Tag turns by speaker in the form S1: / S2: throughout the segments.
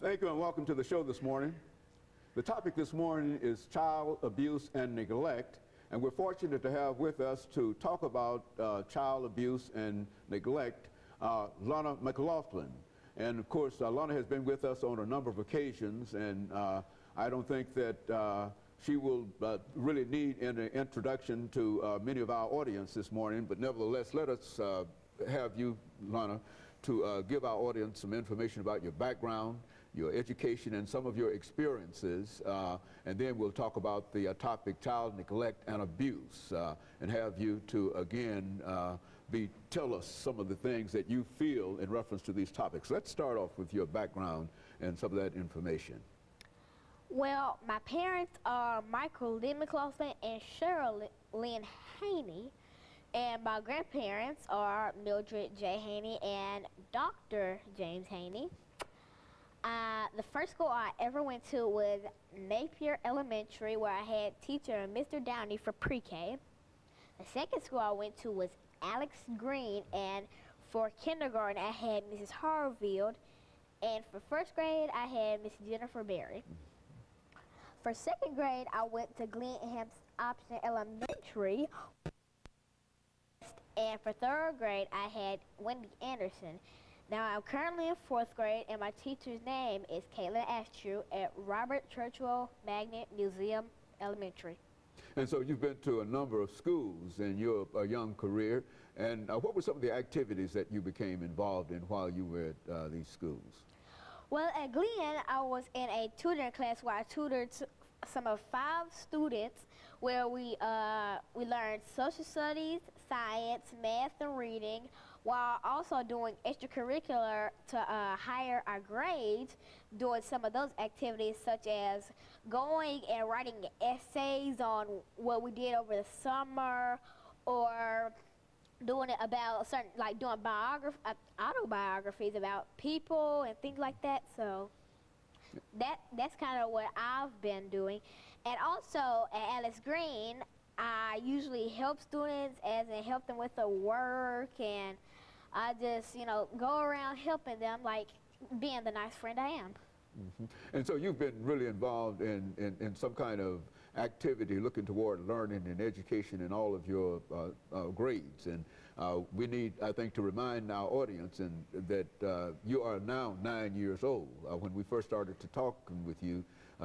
S1: Thank you and welcome to the show this morning. The topic this morning is child abuse and neglect, and we're fortunate to have with us to talk about child abuse and neglect, Alana McLaughlin. And of course, Alana has been with us on a number of occasions, and I don't think that she will really need an introduction to many of our audience this morning, but nevertheless, let us have you, Alana, to give our audience some information about your background, your education, and some of your experiences, and then we'll talk about the topic child neglect and abuse, and have you to again tell us some of the things that you feel in reference to these topics. Let's start off with your background and some of that information.
S2: Well, my parents are Michael McLaughlin and Cheryl Haney, and my grandparents are Mildred J. Haney and Dr. James Haney. The first school I ever went to was Napier Elementary, where I had teacher Mr. Downey for pre-K. The second school I went to was Alex Green, and for kindergarten I had Mrs. Harfield, and for first grade I had Miss Jennifer Berry. For second grade I went to Glen Option Elementary, and for third grade I had Wendy Anderson. Now I'm currently in fourth grade, and my teacher's name is Caitlin Astrew at Robert Churchwell Magnet Museum Elementary.
S1: And so you've been to a number of schools in your young career, and what were some of the activities that you became involved in while you were at these schools?
S2: Well, at Glen, I was in a tutoring class where I tutored some of 5 students, where we learned social studies, science, math, and reading, while also doing extracurricular to higher our grades, doing some of those activities such as going and writing essays on what we did over the summer, or doing it about certain, like doing autobiographies about people and things like that. So that's kind of what I've been doing. And also at Alice Green, I usually help students, as in help them with their work, and I just, go around helping them, like being the nice friend I am.
S1: Mm-hmm. And so you've been really involved in some kind of activity looking toward learning and education in all of your grades. And we need, I think, to remind our audience that you are now 9 years old. When we first started to talking with you,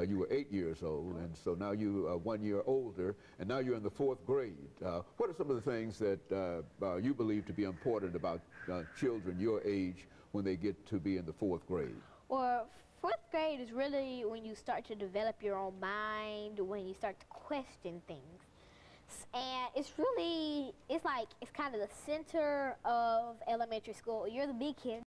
S1: you were 8 years old, and so now you are 1 year older, and now you're in the 4th grade. What are some of the things that you believe to be important about children your age when they get to be in the 4th grade?
S2: Well, 4th grade is really when you start to develop your own mind, when you start to question things. And it's really, it's kind of the center of elementary school. You're the big kid.